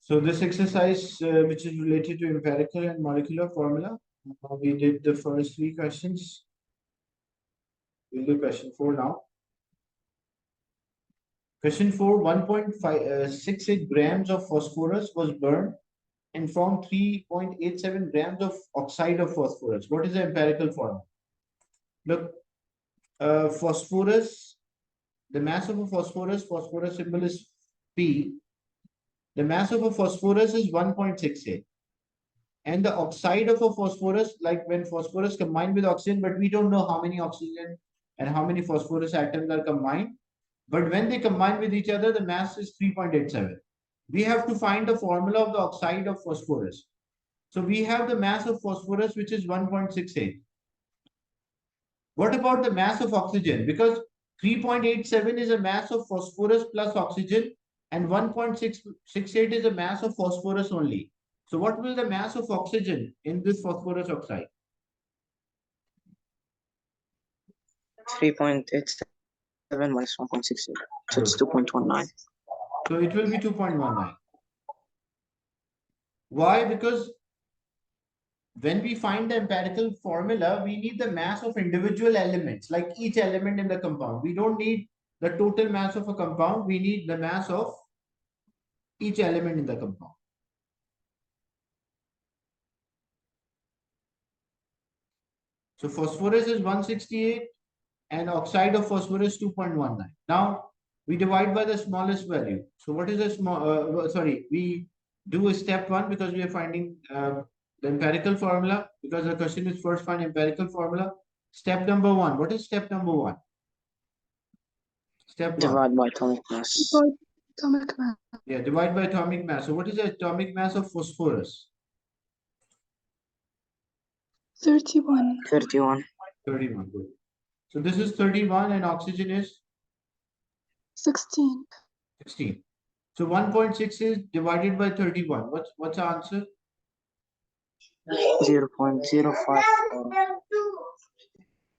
So this exercise, which is related to empirical and molecular formula, we did the first three questions. We'll do question 4 now. Question 4, 1.68 grams of phosphorus was burned and formed 3.87 grams of oxide of phosphorus. What is the empirical formula? Look, phosphorus, the mass of a phosphorus symbol is P. The mass of a phosphorus is 1.68. And the oxide of a phosphorus, like when phosphorus combined with oxygen, but we don't know how many oxygen and how many phosphorus atoms are combined. But when they combine with each other, the mass is 3.87. We have to find the formula of the oxide of phosphorus. So we have the mass of phosphorus, which is 1.68. What about the mass of oxygen? Because 3.87 is a mass of phosphorus plus oxygen, and 1.668 is a mass of phosphorus only. So what will the mass of oxygen in this phosphorus oxide? 3.87 minus 1.68. So it's 2.19. So it will be 2.19. Why? Because when we find the empirical formula, we need the mass of individual elements, like each element in the compound. We don't need the total mass of a compound. We need the mass of each element in the compound. So phosphorus is 168 and oxide of phosphorus 2.19. Now we divide by the smallest value. So what is the small, we do a step 1 because we are finding the empirical formula, because the question is first find empirical formula. Step number 1. What is step number 1? Step 1. Divide by atomic mass. Atomic mass. Yeah, divide by atomic mass. So what is the atomic mass of phosphorus? 31. 31. 31. Good. So this is 31 and oxygen is 16. 16. So 1.6 is divided by 31. What's the answer? 0.054.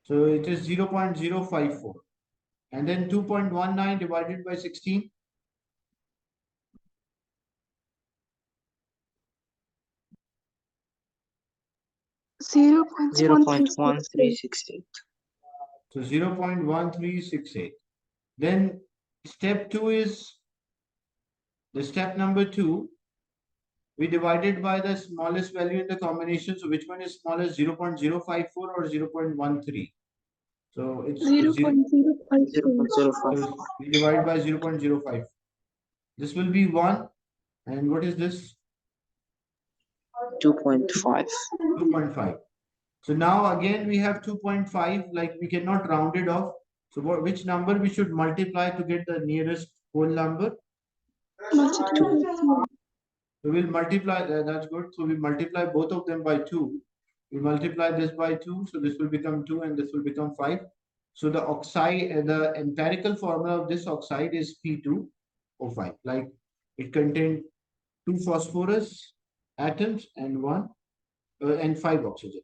So it is 0.054. And then 2.19 divided by 16. 0.1368. So 0.1368. Then step 2 is the step number 2. We divided by the smallest value in the combination. So which one is smallest, 0.054 or 0.13? So it's 0.054. So we divide by 0.05. This will be 1. And what is this? 2.5. 2.5. So now again we have 2.5, like we cannot round it off. So which number we should multiply to get the nearest whole number? So we'll multiply, that's good. So we multiply both of them by 2. We multiply this by 2, so this will become 2 and this will become 5. So the oxide, the empirical formula of this oxide is P2O5. Like it contained 2 phosphorus atoms and 5 oxygen.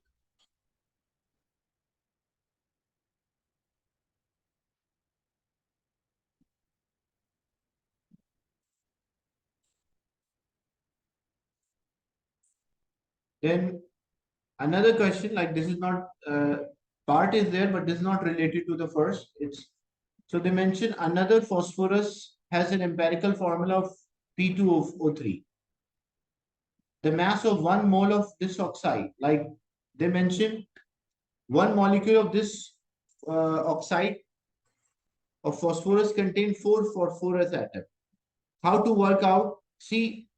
Then another question, like this is not part is there, but this is not related to the first. It's so they mention another phosphorus has an empirical formula of P2O3. The mass of 1 mole of this oxide, like they mention 1 molecule of this oxide of phosphorus contain 4 phosphorus atoms. How to work out? See,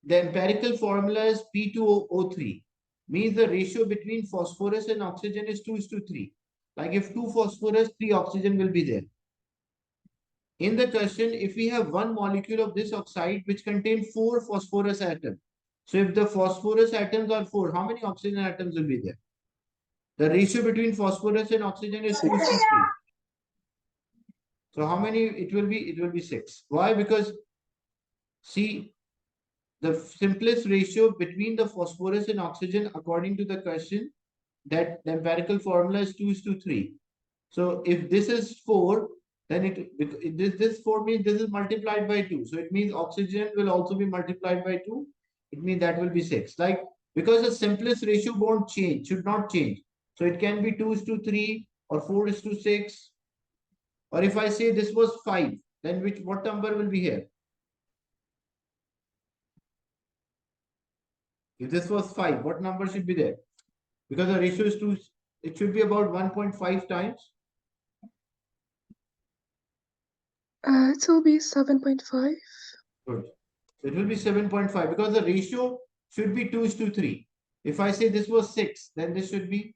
the empirical formula is P2O3. Means the ratio between phosphorus and oxygen is 2:3. Like if 2 phosphorus, 3 oxygen will be there. In the question, if we have 1 molecule of this oxide which contain 4 phosphorus atoms. So if the phosphorus atoms are 4, how many oxygen atoms will be there? The ratio between phosphorus and oxygen is 2:3. So how many it will be? It will be 6. Why? Because see, the simplest ratio between the phosphorus and oxygen according to the question, that the empirical formula is 2:3. So if this is 4, then this 4 means this is multiplied by 2. So it means oxygen will also be multiplied by 2. It means that will be 6. Like, because the simplest ratio won't change, should not change. So it can be 2 is to 3 or 4 is to 6. Or if I say this was 5, then what number will be here? If this was 5, what number should be there? Because the ratio is 2, it should be about 1.5 times. It will be 7.5. Good. So it will be 7.5 because the ratio should be 2 is to 3. If I say this was 6, then this should be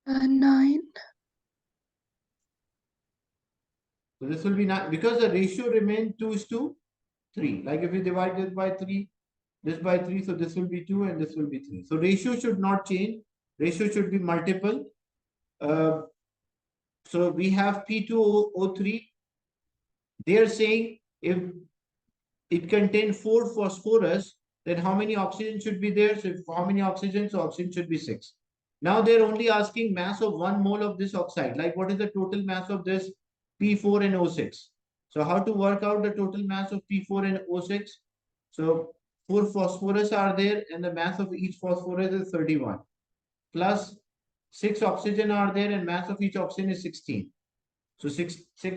9. so this will be 9 because the ratio remains 2 is to 3. Like if we divide this by 3, this by 3, so this will be 2 and this will be 3. So ratio should not change. Ratio should be multiple. So we have P2O3. They are saying if it contains 4 phosphorus, then how many oxygen should be there? So if, how many oxygen? So oxygen should be 6. Now they're only asking mass of 1 mole of this oxide. Like what is the total mass of this P4 and O6? So how to work out the total mass of P4 and O6? So 4 phosphorus are there and the mass of each phosphorus is 31. Plus 6 oxygen are there and mass of each oxygen is 16. So 6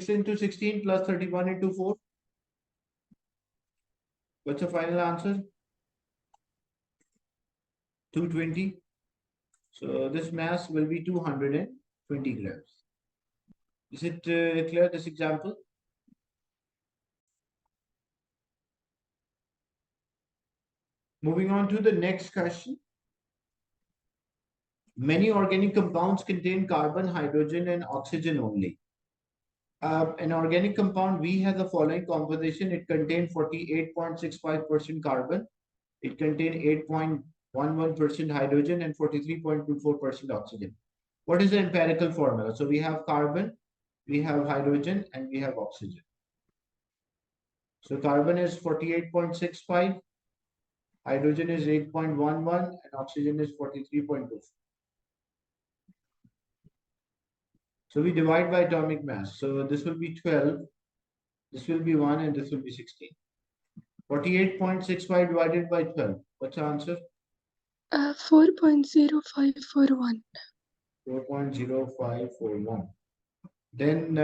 into 16 plus 31 into 4. What's the final answer? 220. So this mass will be 220 grams. Is it clear, this example? Moving on to the next question. Many organic compounds contain carbon, hydrogen, and oxygen only. An organic compound V has the following composition. It contains 48.65% carbon. It contains 8.11% hydrogen and 43.24% oxygen. What is the empirical formula? So we have carbon, we have hydrogen, and we have oxygen. So carbon is 48.65, hydrogen is 8.11, and oxygen is 43.24. So we divide by atomic mass. So this will be 12, this will be 1, and this will be 16. 48.65 divided by 12. What's the answer? 4.0541. 4.0541. Then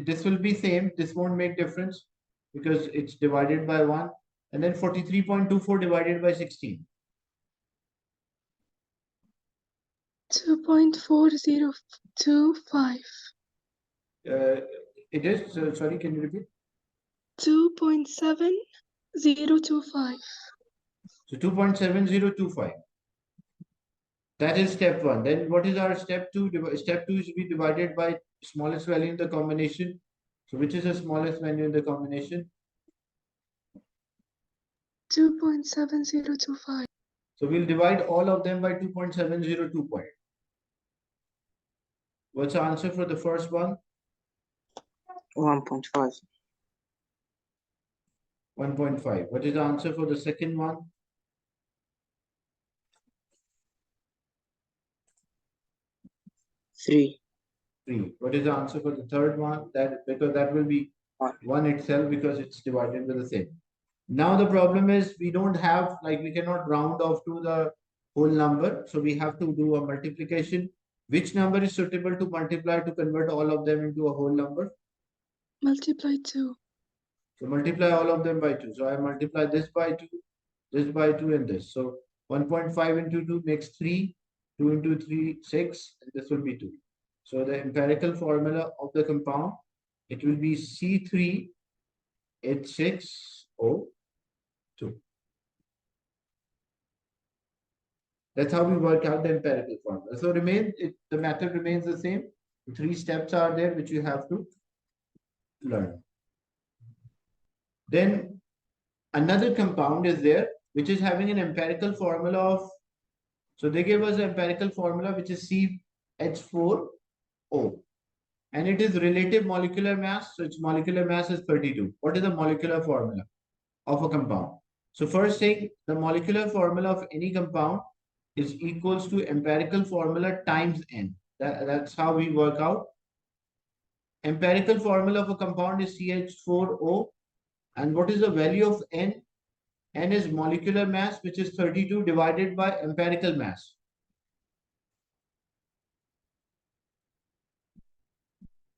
this will be same. This won't make difference because it's divided by 1. And then 43.24 divided by 16. 2.4025. It is, sorry, can you repeat? 2.7025. So 2.7025. That is step 1. Then what is our step 2? Step 2 is to be divided by smallest value in the combination. So which is the smallest value in the combination? 2.7025. So we'll divide all of them by 2.702. What's the answer for the first one? 1.5. 1.5. What is the answer for the second one? 3. 3. What is the answer for the third one? Because that will be 1 itself because it's divided by the same. Now the problem is we don't have, like, we cannot round off to the whole number. So we have to do a multiplication. Which number is suitable to multiply to convert all of them into a whole number? Multiply 2. So multiply all of them by 2. So I multiply this by 2, this by 2, and this. So 1.5 into 2 makes 3. 2 into 3, 6. And this will be 2. So the empirical formula of the compound, it will be C3H6O2. That's how we work out the empirical formula. So the method remains the same. The 3 steps are there which you have to learn. Then another compound is there which is having an empirical formula of, so they gave us an empirical formula which is CH4O, and it is relative molecular mass. So its molecular mass is 32. What is the molecular formula of a compound? So first thing, the molecular formula of any compound is equals to empirical formula times n. That's how we work out. Empirical formula of a compound is CH4O. And what is the value of n? N is molecular mass, which is 32 divided by empirical mass.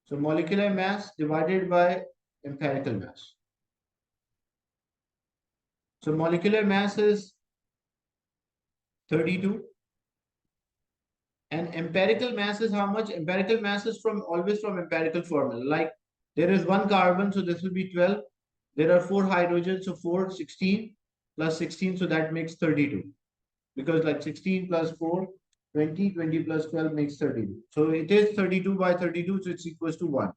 So molecular mass divided by empirical mass. So molecular mass is 32. And empirical mass is how much? Empirical mass is always from empirical formula. Like there is one carbon, so this will be 12. There are 4 hydrogens, so 4, 16 plus 16, so that makes 32. Because like 16 plus 4, 20, 20 plus 12 makes 32. So it is 32 by 32, so it's equals to 1.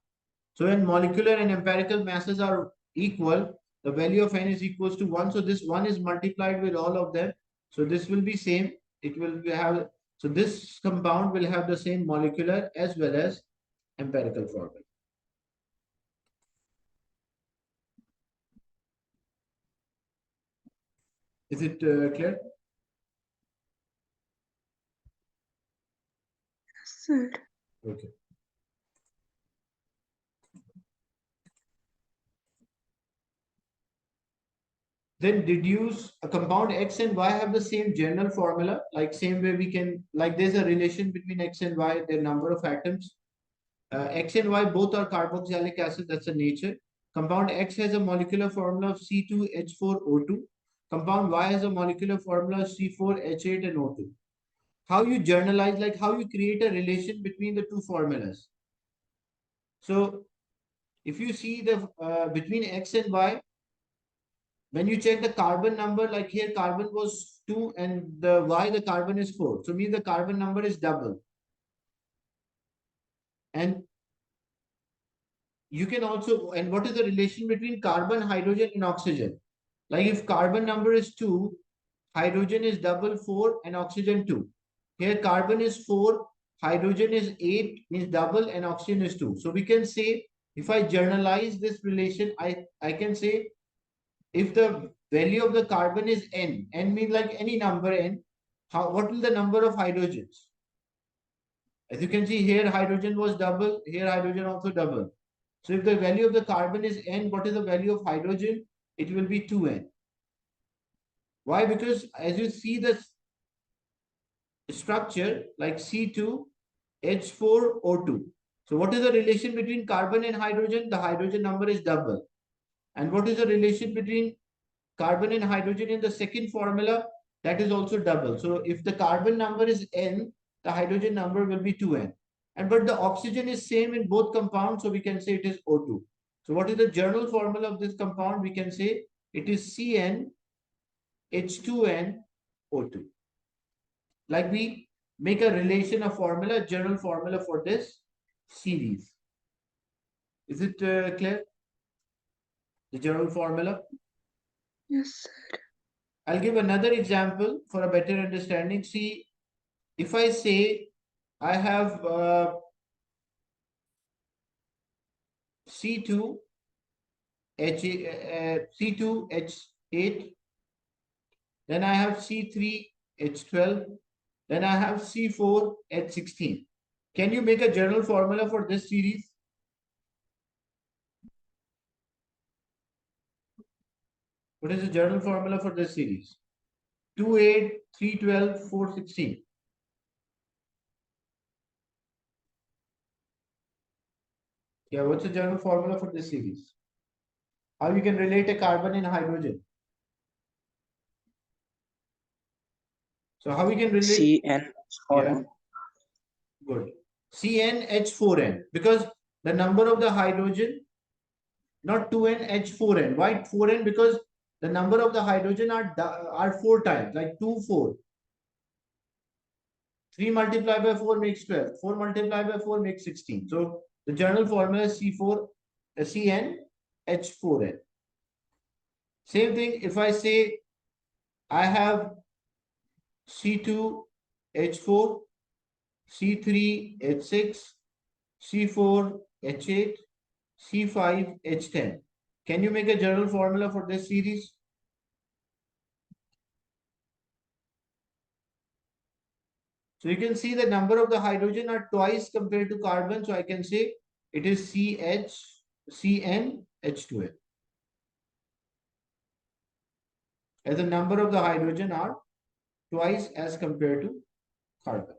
So when molecular and empirical masses are equal, the value of n is equals to 1. So this 1 is multiplied with all of them. So this will be same. It will have, so this compound will have the same molecular as well as empirical formula. Is it clear? Yes, sir. Okay. Then deduce a compound X and Y have the same general formula, like same way we can, like there's a relation between X and Y, their number of atoms. X and Y both are carboxylic acid, that's the nature. Compound X has a molecular formula of C2H4O2. Compound Y has a molecular formula of C4H8 and O2. How you generalize, like how you create a relation between the two formulas. So if you see the between X and Y, when you check the carbon number, like here carbon was 2 and the Y, the carbon is 4. So means the carbon number is double. And you can also, and what is the relation between carbon, hydrogen and oxygen? Like if carbon number is 2, hydrogen is double 4 and oxygen 2. Here carbon is 4, hydrogen is 8, means double and oxygen is 2. So we can say, if I generalize this relation, I can say if the value of the carbon is n means like any number n, what will the number of hydrogens? As you can see here, hydrogen was double, here hydrogen also double. So if the value of the carbon is n, what is the value of hydrogen? It will be 2n. Why? Because as you see the structure like C2H4O2. So what is the relation between carbon and hydrogen? The hydrogen number is double. And what is the relation between carbon and hydrogen in the second formula? That is also double. So if the carbon number is n, the hydrogen number will be 2n. And but the oxygen is same in both compounds, so we can say it is O2. So what is the general formula of this compound? We can say it is CnH2nO2. Like we make a relation, a formula, general formula for this series. Is it clear? The general formula? Yes, sir. I'll give another example for a better understanding. See, if I say I have C2H C2H8, then I have C3H12, then I have C4H16. Can you make a general formula for this series? What is the general formula for this series? 2, 8, 3, 12, 4, 16. Yeah, what's the general formula for this series? How you can relate a carbon and hydrogen? So how we can relate? CnH4n. Good. CnH4n, because the number of the hydrogen, not 2nH4n. Why 4n? Because the number of the hydrogen are 4 times, like 2, 4. 3 multiplied by 4 makes 12. 4 multiplied by 4 makes 16. So the general formula is CnH4n. Same thing if I say I have C2H4, C3H6, C4H8, C5H10. Can you make a general formula for this series? So you can see the number of the hydrogen are twice compared to carbon. So I can say it is CnH2n. As the number of the hydrogen are twice as compared to carbon.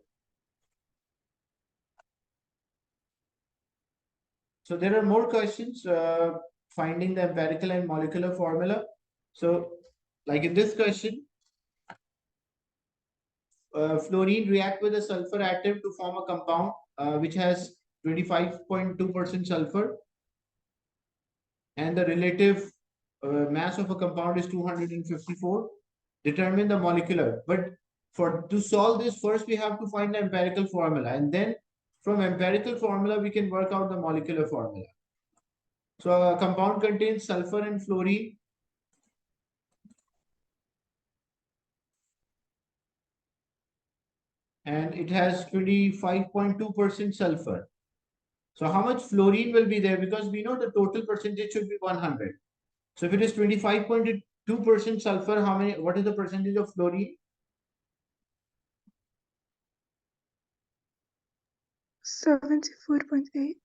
So there are more questions finding the empirical and molecular formula. So like in this question, fluorine react with a sulfur atom to form a compound which has 25.2% sulfur, and the relative mass of a compound is 254. Determine the molecular. But for to solve this, first we have to find the empirical formula, and then from empirical formula we can work out the molecular formula. So a compound contains sulfur and fluorine. And it has 25.2% sulfur. So how much fluorine will be there? Because we know the total percentage should be 100. So if it is 25.2% sulfur, what is the percentage of fluorine? 74.8.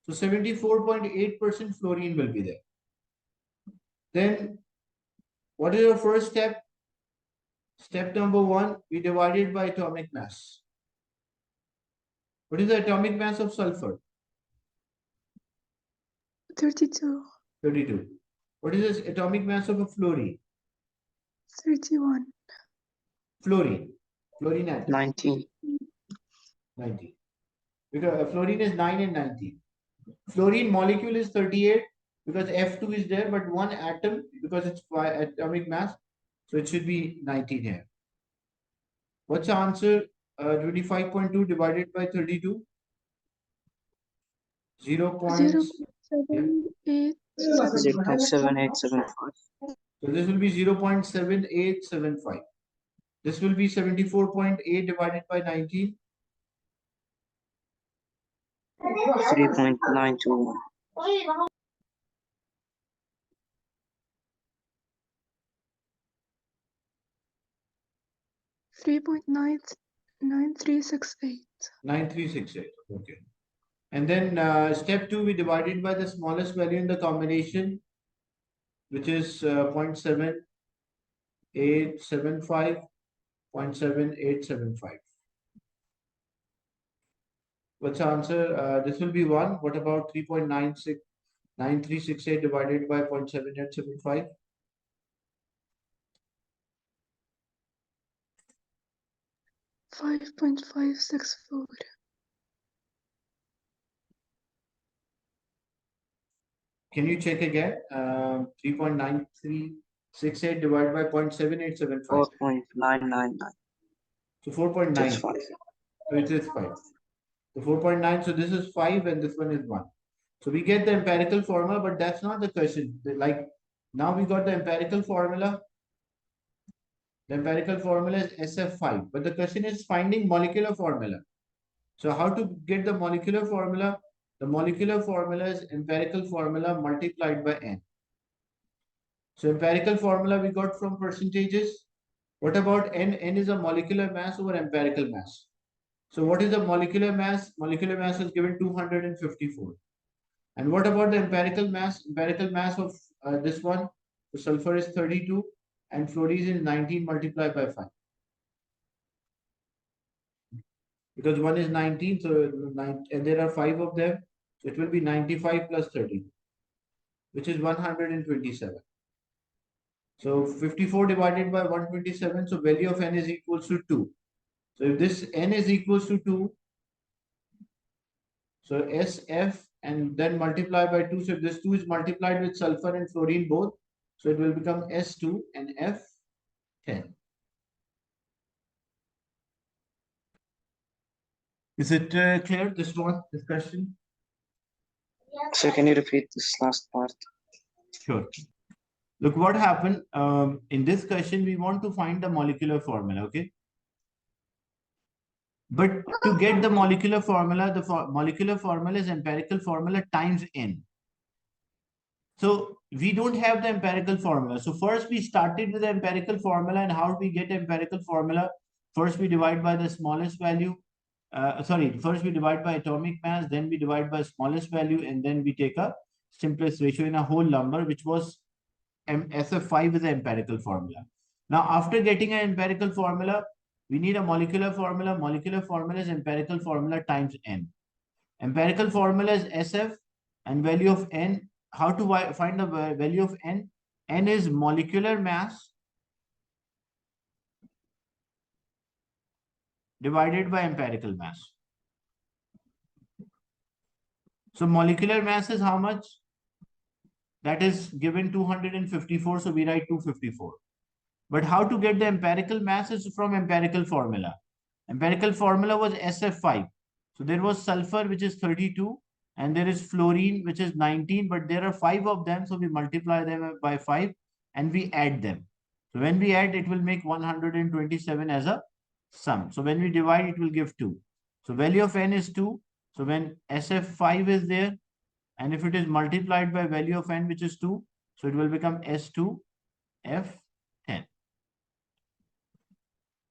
So 74.8% fluorine will be there. Then what is your first step? Step number 1, we divide it by atomic mass. What is the atomic mass of sulfur? 32. 32. What is the atomic mass of a fluorine? 31. Fluorine atom. 19. 19. Because fluorine is 9 and 19. Fluorine molecule is 38 because F2 is there, but one atom, because it's by atomic mass, so it should be 19 here. What's the answer? 25.2 divided by 32? 0.7875. 0.7875. So this will be 0.7875. This will be 74.8 divided by 19. 3.921. 3.9368. 9368. Okay. And then step 2, we divided by the smallest value in the combination, which is 0.7875, 0.7875. What's the answer? This will be 1. What about 3.9368 divided by 0.7875? 5.564. Can you check again? 3.9368 divided by 0.7875. 4.999. So 4.9. That's 5. So it is 5. So 4.9. So this is 5 and this one is 1. So we get the empirical formula, but that's not the question. Like now we got the empirical formula. The empirical formula is SF5, but the question is finding molecular formula. So how to get the molecular formula? The molecular formula is empirical formula multiplied by n. So empirical formula we got from percentages. What about n? N is a molecular mass over empirical mass. So what is the molecular mass? Molecular mass is given 254. And what about the empirical mass? Empirical mass of this one, so sulfur is 32 and fluorine is 19 multiplied by 5. Because one is 19, so and there are 5 of them, so it will be 95 plus 30, which is 127. So 54 divided by 127, so value of n is equals to 2. So if this n is equals to 2, so SF and then multiply by 2. So if this 2 is multiplied with sulfur and fluorine both, so it will become S2 and F10. Is it clear, this question? So can you repeat this last part? Sure. Look what happened. In this question, we want to find the molecular formula, okay? But to get the molecular formula, the molecular formula is empirical formula times n. So we don't have the empirical formula. So first we started with the empirical formula, and how do we get empirical formula? First we divide by the smallest value. First we divide by atomic mass, then we divide by smallest value, and then we take a simplest ratio in a whole number, which was SF5 is the empirical formula. Now, after getting an empirical formula, we need a molecular formula. Molecular formula is empirical formula times N. Empirical formula is SF and value of N. How to find the value of N? N is molecular mass divided by empirical mass. So molecular mass is how much? That is given 254. So we write 254. But how to get the empirical mass is from empirical formula. Empirical formula was SF5. So there was sulfur, which is 32, and there is fluorine, which is 19, but there are 5 of them. So we multiply them by 5 and we add them. So when we add, it will make 127 as a sum. So when we divide, it will give 2. So value of N is 2. So when SF5 is there, and if it is multiplied by value of N, which is 2, so it will become S2F10.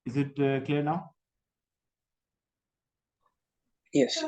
Is it clear now? Yes.